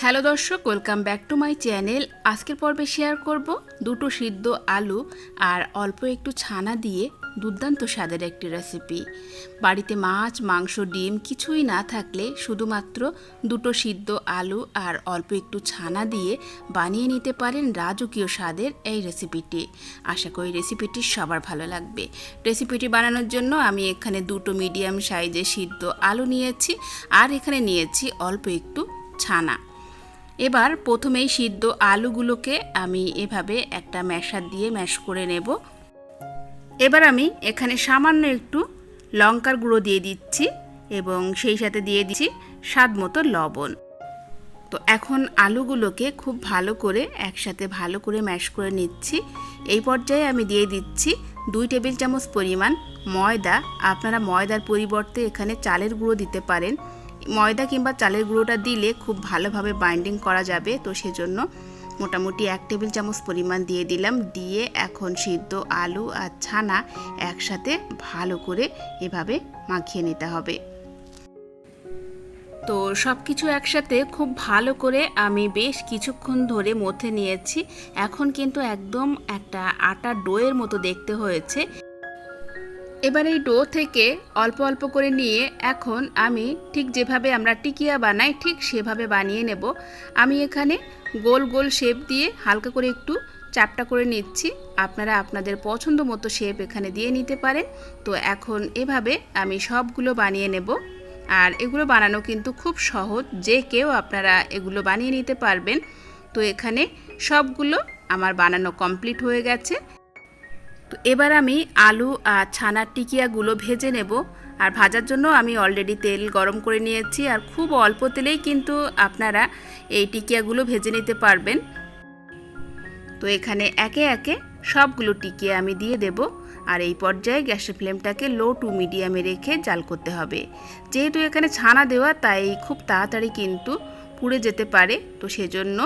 Hello দর্শক, welcome back to my channel. আজকের পর্বে শেয়ার করব দুটো সিদ্ধ আলু আর অল্প একটু ছানা দিয়ে দুর্দান্ত স্বাদের একটি রেসিপি। বাড়িতে মাছ, মাংস, ডিম কিছুই না থাকলে শুধুমাত্র দুটো সিদ্ধ আলু আর অল্প একটু ছানা দিয়ে বানিয়ে নিতে পারেন রাজকীয় স্বাদের এই রেসিপিটি। আশা করি রেসিপিটি সবার ভালো লাগবে। রেসিপিটি বানানোর জন্য আমি এখানে দুটো মিডিয়াম সাইজের সিদ্ধ আলু নিয়েছি আর এখানে নিয়েছি অল্প একটু ছানা। এবার প্রথমেই সিদ্ধ আলুগুলোকে আমি এভাবে একটা ম্যাশার দিয়ে ম্যাশ করে নেব। এবার আমি এখানে সামান্য একটু লঙ্কার গুঁড়ো দিয়ে দিচ্ছি এবং সেই সাথে দিয়ে দিচ্ছি স্বাদ মতো লবণ। তো এখন আলুগুলোকে খুব ভালো করে একসাথে ভালো করে ম্যাশ করে নিচ্ছি। এই পর্যায়ে আমি দিয়ে দিচ্ছি 2 টেবিল চামচ পরিমাণ ময়দা। আপনারা ময়দার পরিবর্তে এখানে চালের গুঁড়ো দিতে পারেন। ময়দা কিংবা চালের গুঁড়োটা দিলে খুব ভালোভাবে বাইন্ডিং করা যাবে, তো সেজন্য মোটামুটি 1 টেবিল চামচ পরিমাণ দিয়ে দিলাম। দিয়ে এখন সিদ্ধ আলু আর ছানা একসাথে ভালো করে এভাবে মাখিয়ে নিতে হবে। তো সব কিছু একসাথে খুব ভালো করে আমি বেশ কিছুক্ষণ ধরে মথে নিয়েছি। এখন কিন্তু একদম একটা আটার ডোয়ের মতো দেখতে হয়েছে। এবার এই ডো থেকে অল্প অল্প করে নিয়ে এখন আমি ঠিক যেভাবে আমরা টিকিয়া বানাই ঠিক সেভাবে বানিয়ে নেব। আমি এখানে গোল গোল শেপ দিয়ে হালকা করে একটু চাপটা করে নিচ্ছি। আপনারা আপনাদের পছন্দ মতো শেপ এখানে দিয়ে নিতে পারেন। তো এখন এভাবে আমি সবগুলো বানিয়ে নেব। আর এগুলো বানানো কিন্তু খুব সহজ, যে কেউ আপনারা এগুলো বানিয়ে নিতে পারবেন। তো এখানে সবগুলো আমার বানানো কমপ্লিট হয়ে গেছে। তো এবার আমি আলু আর ছানার টিকিয়াগুলো ভেজে নেব। আর ভাজার জন্য আমি অলরেডি তেল গরম করে নিয়েছি। আর খুব অল্প তেলেই কিন্তু আপনারা এই টিকিয়াগুলো ভেজে নিতে পারবেন। তো এখানে একে একে সবগুলো টিকিয়া আমি দিয়ে দেব। আর এই পর্যায়ে গ্যাসের ফ্লেমটাকে লো টু মিডিয়ামে রেখে জাল করতে হবে। যেহেতু এখানে ছানা দেওয়া, তাই খুব তাড়াতাড়ি কিন্তু পুড়ে যেতে পারে। তো সেজন্য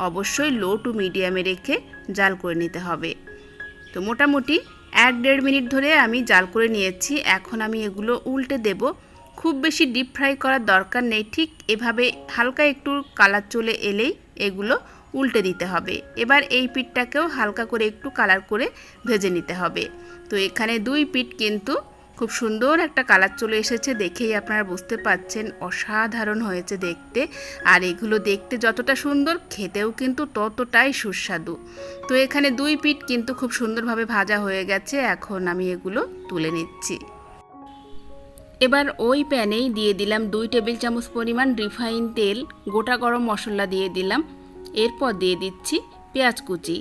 অবশ্যই লো টু মিডিয়ামে রেখে জাল করে নিতে হবে। তো মোটামুটি 1-1.5 মিনিট ধরে আমি জাল করে নিয়েছি। এখন আমি এগুলো উল্টে দেব। খুব বেশি ডিপ ফ্রাই করার দরকার নেই, ঠিক এভাবে হালকা একটু কালার চলে এলেই এগুলো উল্টে দিতে হবে। এবার এই পিঠটাকেও হালকা করে একটু কালার করে ভেজে নিতে হবে। তো এখানে 2 পিঠ কিন্তু খুব সুন্দর একটা কালার চলে এসেছে, দেখেই আপনারা বুঝতে পাচ্ছেন অসাধারণ হয়েছে দেখতে। আর এগুলো দেখতে যতটা সুন্দর, খেতেও কিন্তু ততটাই সুস্বাদু। তো এখানে 2 পিঠ কিন্তু খুব সুন্দরভাবে ভাজা হয়ে গেছে। এখন আমি এগুলো তুলে নিচ্ছি। এবার ওই প্যানেই দিয়ে দিলাম 2 টেবিল চামচ পরিমাণ রিফাইন তেল, গোটা গরম মশলা দিয়ে দিলাম। এরপর দিয়ে দিচ্ছি পেঁয়াজ কুচি।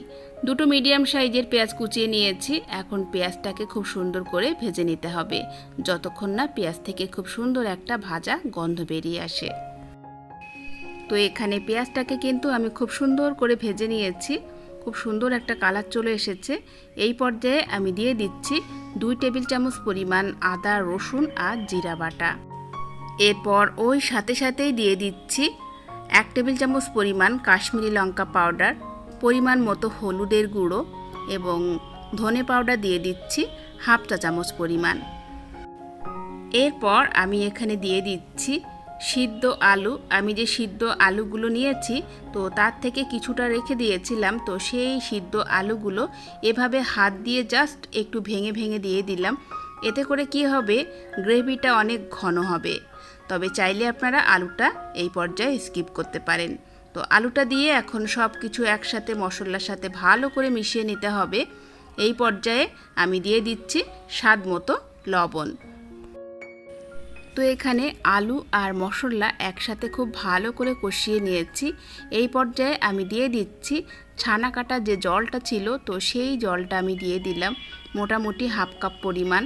2 মিডিয়াম সাইজের পেঁয়াজ কুচিয়ে নিয়েছি। এখন পেঁয়াজটাকে খুব সুন্দর করে ভেজে নিতে হবে, যতক্ষণ না পেঁয়াজ থেকে খুব সুন্দর একটা ভাজা গন্ধ বেরিয়ে আসে। তো এখানে পেঁয়াজটাকে কিন্তু আমি খুব সুন্দর করে ভেজে নিয়েছি। খুব সুন্দর একটা কালার চলে এসেছে। এই পর্যায়ে আমি দিয়ে দিচ্ছি 2 টেবিল চামচ পরিমাণ আদা, রসুন আর জিরা বাটা। এরপর ওই সাথে সাথেই দিয়ে দিচ্ছি 1 টেবিল চামচ পরিমাণ কাশ্মীরি লঙ্কা পাউডার, পরিমাণ মতো হলুদের গুঁড়ো এবং ধনে পাউডার দিয়ে দিচ্ছি 1/2 চা চামচ পরিমাণ। এরপর আমি এখানে দিয়ে দিচ্ছি সিদ্ধ আলু। আমি যে সিদ্ধ আলুগুলো নিয়েছি, তো তার থেকে কিছুটা রেখে দিয়েছিলাম। তো সেই সিদ্ধ আলুগুলো এভাবে হাত দিয়ে জাস্ট একটু ভেঙে ভেঙে দিয়ে দিলাম। এতে করে কি হবে, গ্রেভিটা অনেক ঘন হবে। তবে চাইলে আপনারা আলুটা এই পর্যায়ে স্কিপ করতে পারেন। তো আলুটা দিয়ে এখন সব কিছু একসাথে মশলার সাথে ভালো করে মিশিয়ে নিতে হবে। এই পর্যায়ে আমি দিয়ে দিচ্ছি স্বাদ মতো লবণ। তো এখানে আলু আর মশলা একসাথে খুব ভালো করে কষিয়ে নিয়েছি। এই পর্যায়ে আমি দিয়ে দিচ্ছি ছানা কাটা যে জলটা ছিল, তো সেই জলটা আমি দিয়ে দিলাম মোটামুটি 1/2 কাপ পরিমাণ।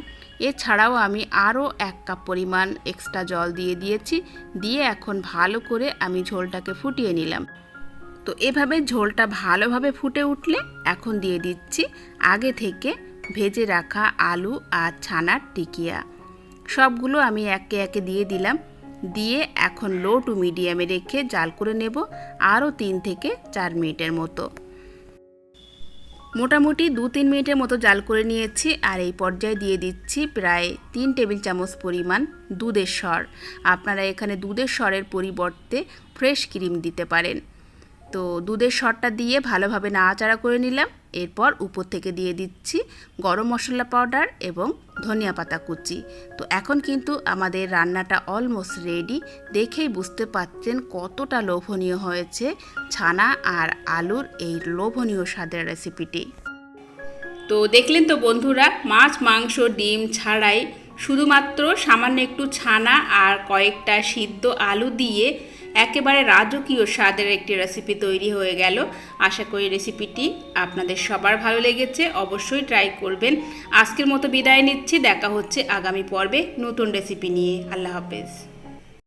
এছাড়াও আমি আরও 1 কাপ পরিমাণ এক্সট্রা জল দিয়ে দিয়েছি। দিয়ে এখন ভালো করে আমি ঝোলটাকে ফুটিয়ে নিলাম। তো এভাবে ঝোলটা ভালোভাবে ফুটে উঠলে এখন দিয়ে দিচ্ছি আগে থেকে ভেজে রাখা আলু আর ছানার টিকিয়া। সবগুলো আমি একে একে দিয়ে দিলাম। দিয়ে এখন লো টু মিডিয়ামে রেখে জাল করে নেব আরও 3 থেকে 4 মিনিটের মতো। মোটামুটি 2-3 মিনিটের মতো জাল করে নিয়েছি। আর এই পর্যায়ে দিয়ে দিচ্ছি প্রায় 3 টেবিল চামচ পরিমাণ দুধের সর। আপনারা এখানে দুধের সরের পরিবর্তে ফ্রেশ ক্রিম দিতে পারেন। তো দুধের সরটা দিয়ে ভালোভাবে নাড়াচাড়া করে নিলাম। এরপর উপর থেকে দিয়ে দিচ্ছি গরম মশলা পাউডার এবং ধনিয়া পাতা কুচি। তো এখন কিন্তু আমাদের রান্নাটা অলমোস্ট রেডি। দেখেই বুঝতে পাচ্ছেন কতটা লোভনীয় হয়েছে ছানা আর আলুর এই লোভনীয় স্বাদের রেসিপিটি। তো দেখলেন তো বন্ধুরা, মাছ মাংস ডিম ছাড়াই শুধুমাত্র সামান্য একটু ছানা আর কয়েকটা সিদ্ধ আলু দিয়ে একেবারে রাজকীয় স্বাদের একটি রেসিপি তৈরি হয়ে গেল। আশা করি রেসিপিটি আপনাদের সবার ভালো লেগেছে, অবশ্যই ট্রাই করবেন। আজকের মতো বিদায় নিচ্ছি, দেখা হচ্ছে আগামী পর্বে নতুন রেসিপি নিয়ে। আল্লাহ হাফেজ।